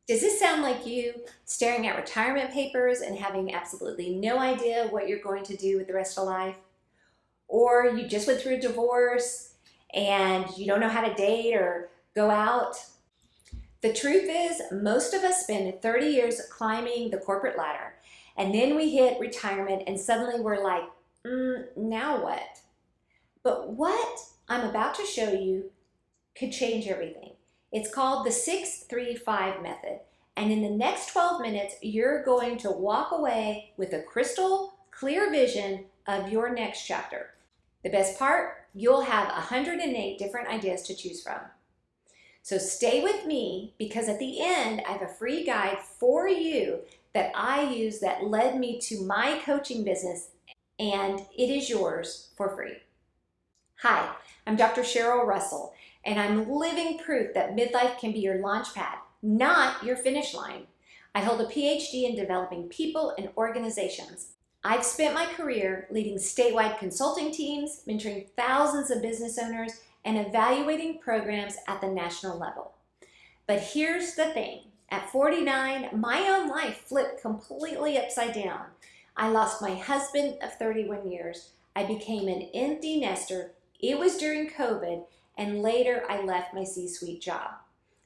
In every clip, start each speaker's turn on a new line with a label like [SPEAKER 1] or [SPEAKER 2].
[SPEAKER 1] Does this sound like you staring at retirement papers and having absolutely no idea what you're going to do with the rest of life? Or you just went through a divorce and you don't know how to date or go out? The truth is, most of us spend 30 years climbing the corporate ladder, and then we hit retirement and suddenly we're like, now what? But what I'm about to show you could change everything. It's called the 6-3-5 method. And in the next 12 minutes, you're going to walk away with a crystal clear vision of your next chapter. The best part, you'll have 108 different ideas to choose from. So stay with me, because at the end, I have a free guide for you that I use that led me to my coaching business, and it is yours for free. Hi, I'm Dr. Cheryl Russell, and I'm living proof that midlife can be your launch pad, not your finish line. I hold a PhD in developing people and organizations. I've spent my career leading statewide consulting teams, mentoring thousands of business owners, and evaluating programs at the national level. But here's the thing. At 49, my own life flipped completely upside down. I lost my husband of 31 years. I became an empty nester. It was during COVID, and later I left my C-suite job.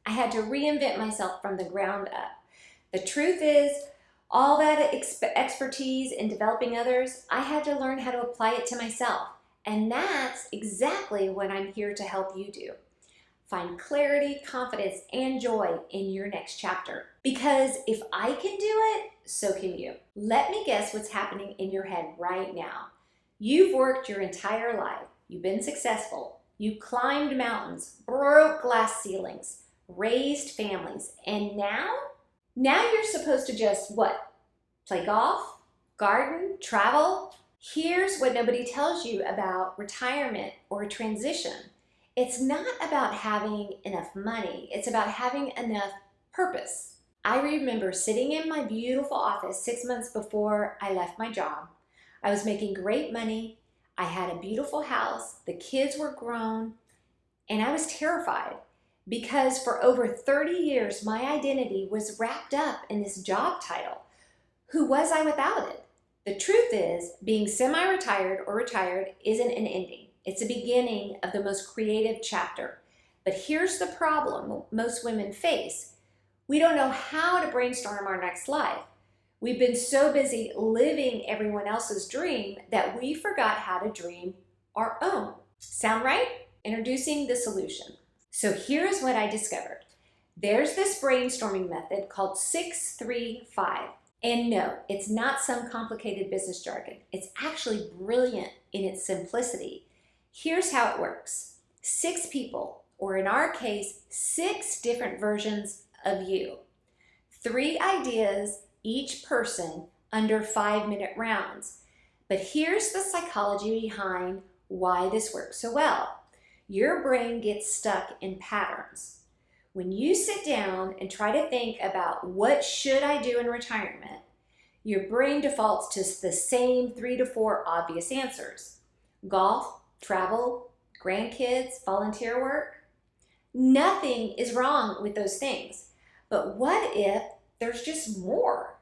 [SPEAKER 1] I had to reinvent myself from the ground up. The truth is, all that expertise in developing others, I had to learn how to apply it to myself. And that's exactly what I'm here to help you do. Find clarity, confidence, and joy in your next chapter. Because if I can do it, so can you. Let me guess what's happening in your head right now. You've worked your entire life. You've been successful. You climbed mountains, broke glass ceilings, raised families, and now you're supposed to just what? Play golf, garden, travel? Here's what nobody tells you about retirement or transition. It's not about having enough money. It's about having enough purpose. I remember sitting in my beautiful office 6 months before I left my job. I was making great money. I had a beautiful house. The kids were grown, and I was terrified because for over 30 years, my identity was wrapped up in this job title. Who was I without it? The truth is, being semi-retired or retired isn't an ending. It's a beginning of the most creative chapter. But here's the problem most women face. We don't know how to brainstorm our next life. We've been so busy living everyone else's dream that we forgot how to dream our own. Sound right? Introducing the solution. So here's what I discovered. There's this brainstorming method called 6-3-5. And no, it's not some complicated business jargon. It's actually brilliant in its simplicity. Here's how it works. 6 people, or in our case, 6 different versions of you. 3 ideas each person under 5-minute rounds. But here's the psychology behind why this works so well. Your brain gets stuck in patterns. When you sit down and try to think about what should I do in retirement, your brain defaults to the same 3 to 4 obvious answers. Golf, travel, grandkids, volunteer work. Nothing is wrong with those things. But what if there's just more?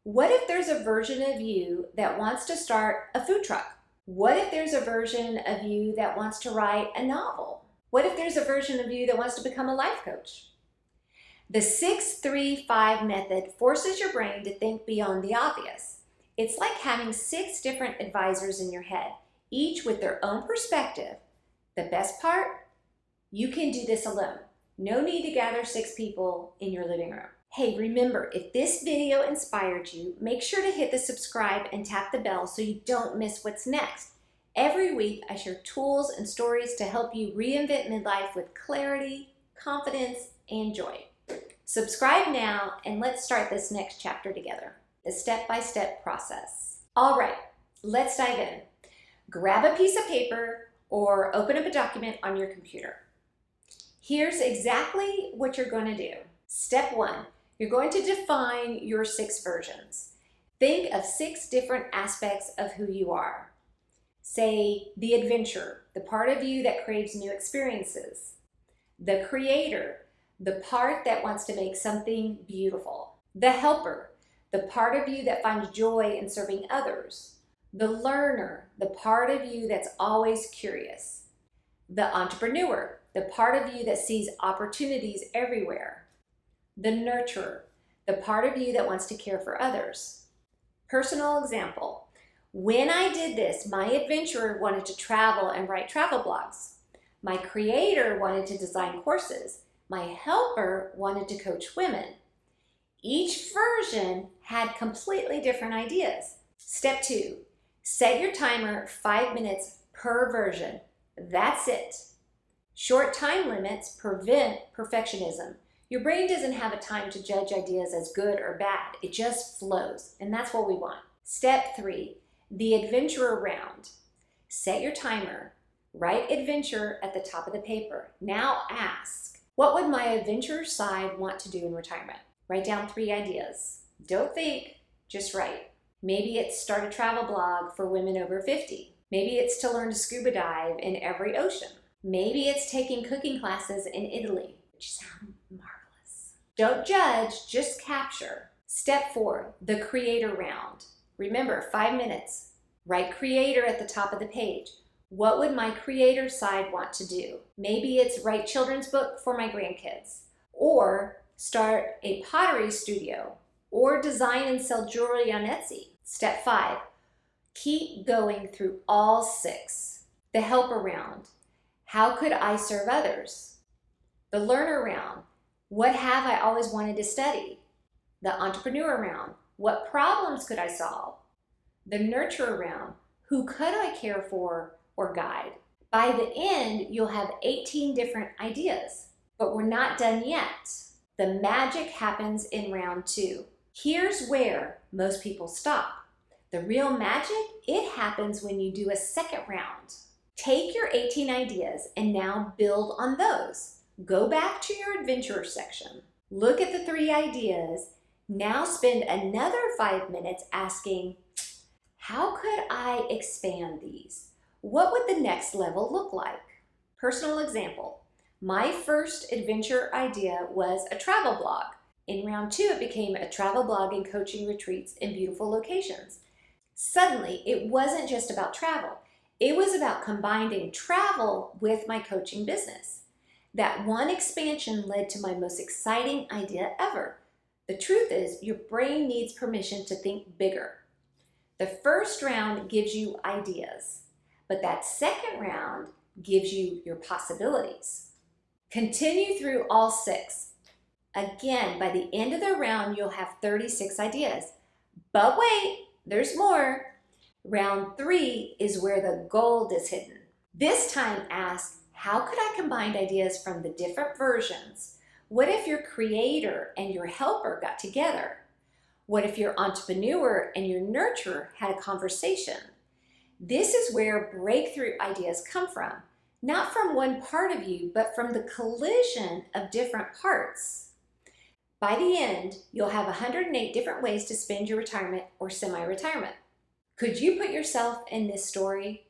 [SPEAKER 1] What if there's a version of you that wants to start a food truck? What if there's a version of you that wants to write a novel? What if there's a version of you that wants to become a life coach? The 6-3-5 method forces your brain to think beyond the obvious. It's like having 6 different advisors in your head, each with their own perspective. The best part? You can do this alone. No need to gather 6 people in your living room. Hey, remember, if this video inspired you, make sure to hit the subscribe and tap the bell so you don't miss what's next. Every week, I share tools and stories to help you reinvent midlife with clarity, confidence, and joy. Subscribe now, and let's start this next chapter together, the step-by-step process. All right, let's dive in. Grab a piece of paper or open up a document on your computer. Here's exactly what you're going to do. Step 1, you're going to define your 6 versions. Think of 6 different aspects of who you are. Say, the adventurer, the part of you that craves new experiences. The creator, the part that wants to make something beautiful. The helper, the part of you that finds joy in serving others. The learner, the part of you that's always curious. The entrepreneur, the part of you that sees opportunities everywhere. The nurturer, the part of you that wants to care for others. Personal example. When I did this, my adventurer wanted to travel and write travel blogs. My creator wanted to design courses. My helper wanted to coach women. Each version had completely different ideas. Step 2, set your timer 5 minutes per version. That's it. Short time limits prevent perfectionism. Your brain doesn't have a time to judge ideas as good or bad. It just flows, and that's what we want. Step 3, the adventurer round. Set your timer. Write adventure at the top of the paper. Now ask, what would my adventurer side want to do in retirement? Write down 3 ideas. Don't think, just write. Maybe it's start a travel blog for women over 50. Maybe it's to learn to scuba dive in every ocean. Maybe it's taking cooking classes in Italy, which sound marvelous. Don't judge, just capture. Step 4, the creator round. Remember, 5 minutes. Write creator at the top of the page. What would my creator side want to do? Maybe it's write children's book for my grandkids, or start a pottery studio, or design and sell jewelry on Etsy. Step 5, keep going through all 6. The helper round. How could I serve others? The learner round. What have I always wanted to study? The entrepreneur round. What problems could I solve? The nurturer round. Who could I care for or guide? By the end, you'll have 18 different ideas, but we're not done yet. The magic happens in round 2. Here's where most people stop. The real magic, it happens when you do a second round. Take your 18 ideas and now build on those. Go back to your adventurer section. Look at the 3 ideas. Now spend another 5 minutes asking, how could I expand these? What would the next level look like? Personal example. My first adventure idea was a travel blog. In round 2, it became a travel blog and coaching retreats in beautiful locations. Suddenly, it wasn't just about travel. It was about combining travel with my coaching business. That one expansion led to my most exciting idea ever. The truth is, your brain needs permission to think bigger. The first round gives you ideas, but that second round gives you your possibilities. Continue through all 6. Again, by the end of the round, you'll have 36 ideas. But wait, there's more. Round 3 is where the gold is hidden. This time ask, how could I combine ideas from the different versions? What if your creator and your helper got together? What if your entrepreneur and your nurturer had a conversation? This is where breakthrough ideas come from. Not from one part of you, but from the collision of different parts. By the end, you'll have 108 different ways to spend your retirement or semi-retirement. Could you put yourself in this story?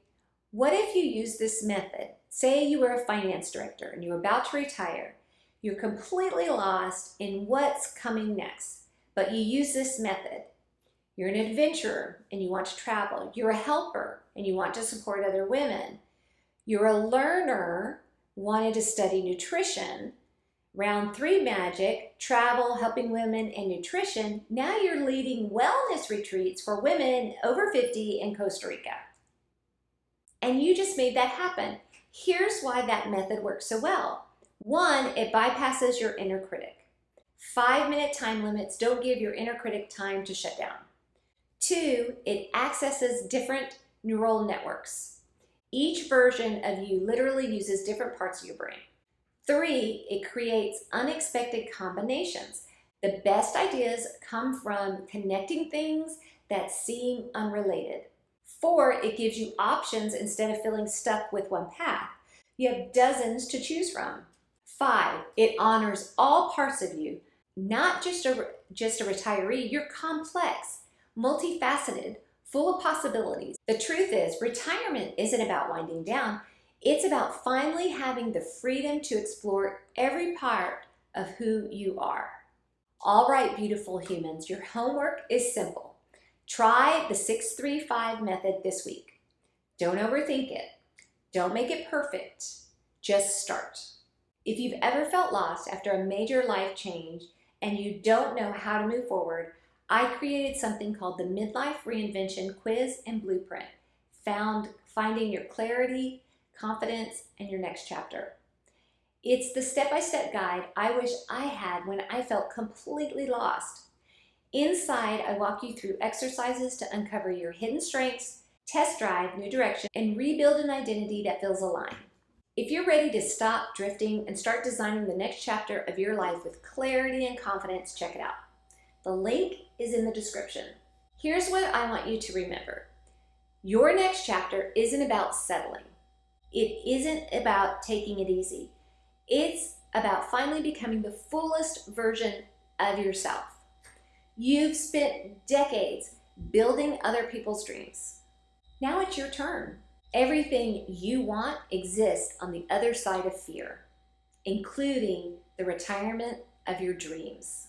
[SPEAKER 1] What if you use this method? Say you were a finance director and you're about to retire. You're completely lost in what's coming next, but you use this method. You're an adventurer and you want to travel. You're a helper and you want to support other women. You're a learner, wanted to study nutrition. Round 3 magic, travel, helping women, and nutrition. Now you're leading wellness retreats for women over 50 in Costa Rica. And you just made that happen. Here's why that method works so well. 1, it bypasses your inner critic. 5-minute time limits don't give your inner critic time to shut down. 2, it accesses different neural networks. Each version of you literally uses different parts of your brain. 3, it creates unexpected combinations. The best ideas come from connecting things that seem unrelated. 4, it gives you options instead of feeling stuck with one path. You have dozens to choose from. 5, it honors all parts of you, not just a retiree. You're complex, multifaceted, full of possibilities. The truth is, retirement isn't about winding down. It's about finally having the freedom to explore every part of who you are. All right, beautiful humans, your homework is simple. Try the 6-3-5 method this week. Don't overthink it. Don't make it perfect. Just start. If you've ever felt lost after a major life change and you don't know how to move forward, I created something called the Midlife Reinvention Quiz and Blueprint, finding your clarity, confidence, and your next chapter. It's the step-by-step guide I wish I had when I felt completely lost. Inside, I walk you through exercises to uncover your hidden strengths, test drive new direction, and rebuild an identity that feels aligned. If you're ready to stop drifting and start designing the next chapter of your life with clarity and confidence, check it out. The link is in the description. Here's what I want you to remember. Your next chapter isn't about settling. It isn't about taking it easy. It's about finally becoming the fullest version of yourself. You've spent decades building other people's dreams. Now it's your turn. Everything you want exists on the other side of fear, including the retirement of your dreams.